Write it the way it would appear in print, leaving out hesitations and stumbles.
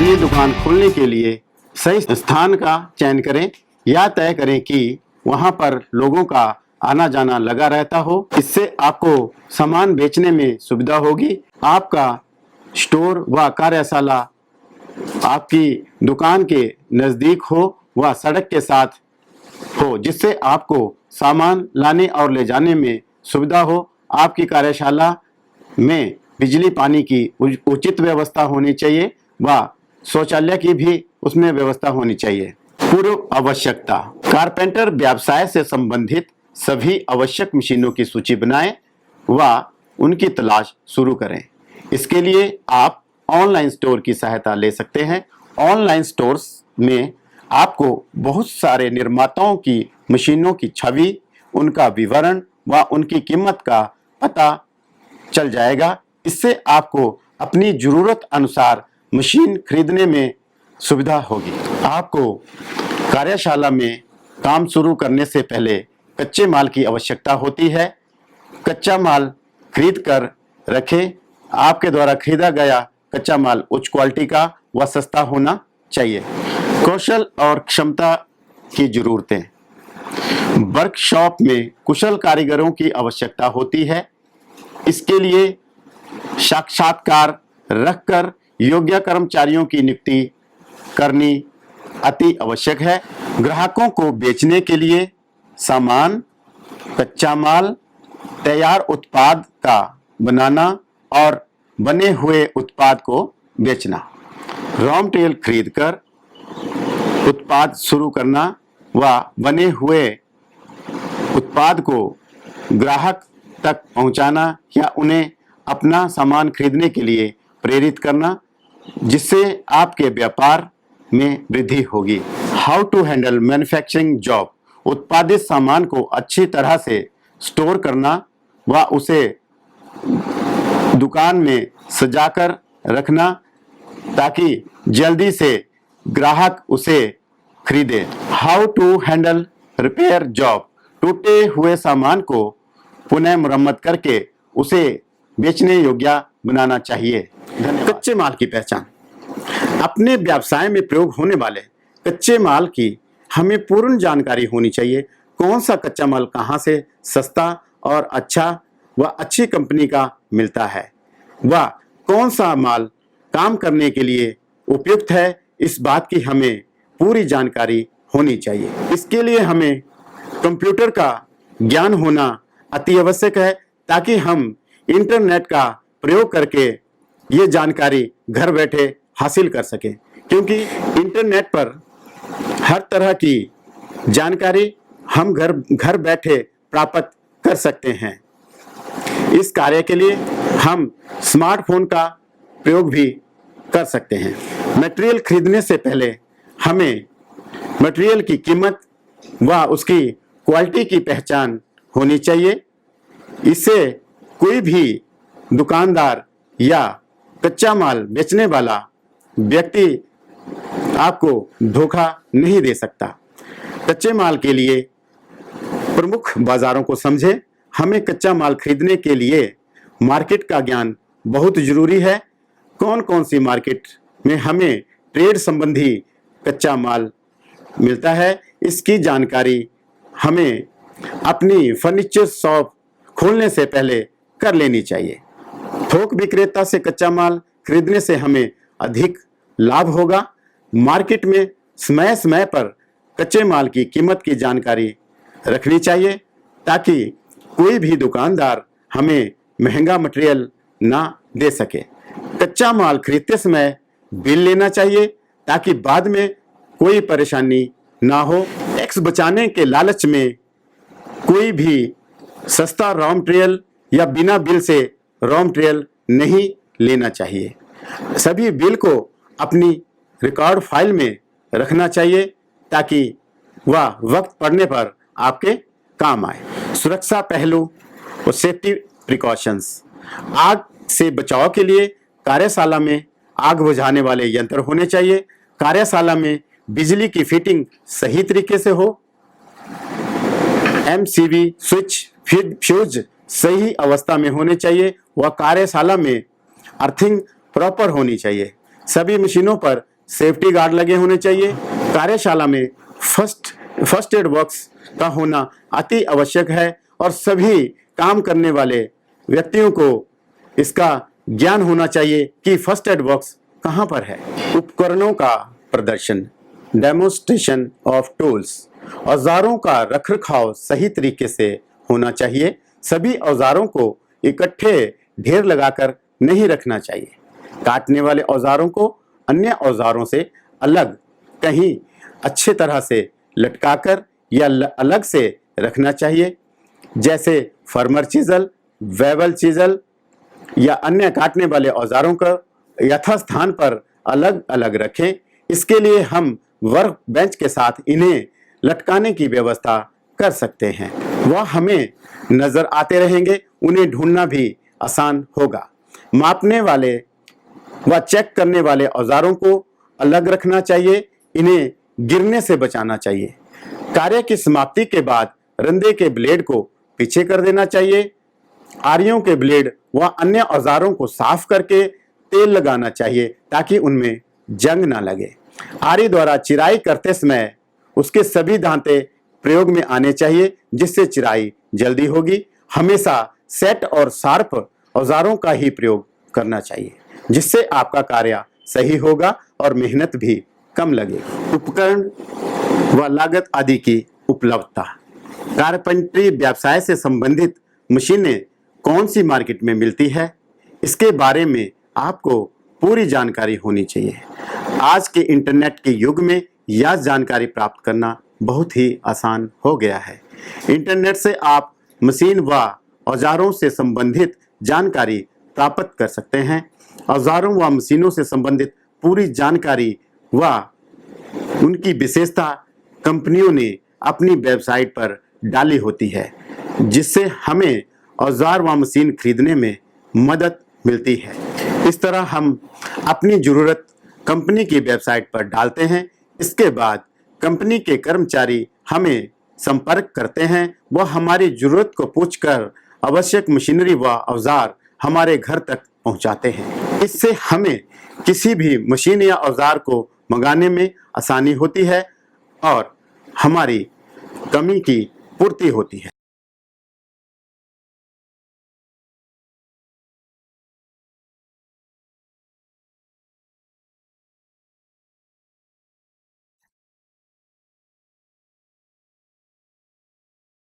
अपनी दुकान खोलने के लिए सही स्थान का चयन करें या तय करें कि वहां पर लोगों का आना जाना लगा रहता हो। इससे आपको सामान बेचने में सुविधा होगी। आपका स्टोर व कार्यशाला आपकी दुकान के नज़दीक हो व सड़क के साथ हो, जिससे आपको सामान लाने और ले जाने में सुविधा हो। आपकी कार्यशाला में बिजली पानी की उचित व्यवस्था होनी चाहिए व शौचालय की भी उसमें व्यवस्था होनी चाहिए। पूर्व आवश्यकता: कारपेंटर व्यवसाय से संबंधित सभी आवश्यक मशीनों की सूची बनाएं व उनकी तलाश शुरू करें। इसके लिए आप ऑनलाइन स्टोर की सहायता ले सकते हैं। ऑनलाइन स्टोर्स में आपको बहुत सारे निर्माताओं की मशीनों की छवि, उनका विवरण व उनकी कीमत का पता चल जाएगा। इससे आपको अपनी ज़रूरत अनुसार मशीन खरीदने में सुविधा होगी। आपको कार्यशाला में काम शुरू करने से पहले कच्चे माल की आवश्यकता होती है। कच्चा माल खरीद कर रखें। आपके द्वारा खरीदा गया कच्चा माल उच्च क्वालिटी का व सस्ता होना चाहिए। कौशल और क्षमता की जरूरतें: वर्कशॉप में कुशल कारीगरों की आवश्यकता होती है। इसके लिए साक्षात्कार रखकर योग्य कर्मचारियों की नियुक्ति करनी अति आवश्यक है। ग्राहकों को बेचने के लिए सामान, कच्चा माल, तैयार उत्पाद का बनाना और बने हुए उत्पाद को बेचना। रॉ मटेरियल खरीदकर उत्पाद शुरू करना व बने हुए उत्पाद को ग्राहक तक पहुंचाना या उन्हें अपना सामान खरीदने के लिए प्रेरित करना, जिससे आपके व्यापार में वृद्धि होगी। How to handle manufacturing job: उत्पादित सामान को अच्छी तरह से स्टोर करना व उसे दुकान में सजाकर रखना ताकि जल्दी से ग्राहक उसे खरीदे। How to handle repair job: टूटे हुए सामान को पुनः मरम्मत करके उसे बेचने योग्य बनाना चाहिए। कच्चे माल की पहचान: अपने व्यवसाय में प्रयोग होने वाले कच्चे माल की हमें पूर्ण जानकारी होनी चाहिए। कौन सा कच्चा माल कहाँ से सस्ता और अच्छा व अच्छी कंपनी का मिलता है व कौन सा माल काम करने के लिए उपयुक्त है, इस बात की हमें पूरी जानकारी होनी चाहिए। इसके लिए हमें कंप्यूटर का ज्ञान होना अति आवश्यक है ताकि हम इंटरनेट का प्रयोग करके ये जानकारी घर बैठे हासिल कर सकें, क्योंकि इंटरनेट पर हर तरह की जानकारी हम घर बैठे प्राप्त कर सकते हैं। इस कार्य के लिए हम स्मार्टफोन का प्रयोग भी कर सकते हैं। मटेरियल खरीदने से पहले हमें मटेरियल की कीमत व उसकी क्वालिटी की पहचान होनी चाहिए। इससे कोई भी दुकानदार या कच्चा माल बेचने वाला व्यक्ति आपको धोखा नहीं दे सकता। कच्चे माल के लिए प्रमुख बाजारों को समझें। हमें कच्चा माल खरीदने के लिए मार्केट का ज्ञान बहुत जरूरी है। कौन कौन सी मार्केट में हमें ट्रेड संबंधी कच्चा माल मिलता है, इसकी जानकारी हमें अपनी फर्नीचर शॉप खोलने से पहले कर लेनी चाहिए। थोक विक्रेता से कच्चा माल खरीदने से हमें अधिक लाभ होगा। मार्केट में समय समय पर कच्चे माल की कीमत की जानकारी रखनी चाहिए ताकि कोई भी दुकानदार हमें महंगा मटेरियल ना दे सके। कच्चा माल खरीदते समय बिल लेना चाहिए ताकि बाद में कोई परेशानी ना हो। टैक्स बचाने के लालच में कोई भी सस्ता रॉ मटेरियल या बिना बिल से रॉ मटेरियल नहीं लेना चाहिए। सभी बिल को अपनी रिकॉर्ड फाइल में रखना चाहिए ताकि वह वक्त पड़ने पर आपके काम आए। सुरक्षा पहलू और सेफ्टी प्रिकॉशंस: आग से बचाव के लिए कार्यशाला में आग बुझाने वाले यंत्र होने चाहिए। कार्यशाला में बिजली की फिटिंग सही तरीके से हो। MCB स्विच फ्यूज सही अवस्था में होने चाहिए व कार्यशाला में अर्थिंग प्रॉपर होनी चाहिए। सभी मशीनों पर सेफ्टी गार्ड लगे होने चाहिए। कार्यशाला में फर्स्ट एड बॉक्स का होना अति आवश्यक है और सभी काम करने वाले व्यक्तियों को इसका ज्ञान होना चाहिए कि फर्स्ट एड बॉक्स कहाँ पर है। उपकरणों का प्रदर्शन, डेमोन्स्ट्रेशन ऑफ टूल्स, औजारों का रखरखाव सही तरीके से होना चाहिए। सभी औजारों को इकट्ठे ढेर लगाकर नहीं रखना चाहिए। काटने वाले औजारों को अन्य औजारों से अलग कहीं अच्छे तरह से लटकाकर या अलग से रखना चाहिए, जैसे फर्मर चीजल, वेबल चीजल या अन्य काटने वाले औजारों का यथास्थान पर अलग अलग रखें। इसके लिए हम वर्क बेंच के साथ इन्हें लटकाने की व्यवस्था कर सकते हैं। वह हमें नजर आते रहेंगे, उन्हें ढूंढना भी आसान होगा। मापने वाले व चेक करने वाले औजारों को अलग रखना चाहिए, इन्हें गिरने से बचाना चाहिए। कार्य की समाप्ति के बाद रंधे के ब्लेड को पीछे कर देना चाहिए। आरियों के ब्लेड व अन्य औजारों को साफ करके तेल लगाना चाहिए ताकि उनमें जंग ना लगे। आरी द्वारा चिराई करते समय उसके सभी दांते प्रयोग में आने चाहिए, जिससे चिराई जल्दी होगी। हमेशा सेट और शार्प औजारों का ही प्रयोग करना चाहिए, जिससे आपका कार्य सही होगा और मेहनत भी कम लगेगी। उपकरण व लागत आदि की उपलब्धता, कारपेंटरी व्यवसाय से संबंधित मशीनें कौन सी मार्केट में मिलती है, इसके बारे में आपको पूरी जानकारी होनी चाहिए। आज के इंटरनेट के युग में यह जानकारी प्राप्त करना बहुत ही आसान हो गया है। इंटरनेट से आप मशीन व औजारों से संबंधित जानकारी प्राप्त कर सकते हैं। औजारों व मशीनों से संबंधित पूरी जानकारी व उनकी विशेषता कंपनियों ने अपनी वेबसाइट पर डाली होती है, जिससे हमें औजार व मशीन खरीदने में मदद मिलती है। इस तरह हम अपनी ज़रूरत कंपनी की वेबसाइट पर डालते हैं। इसके बाद कंपनी के कर्मचारी हमें संपर्क करते हैं, वह हमारी ज़रूरत को पूछकर आवश्यक मशीनरी व औजार हमारे घर तक पहुंचाते हैं। इससे हमें किसी भी मशीन या औजार को मंगाने में आसानी होती है और हमारी कमी की पूर्ति होती है।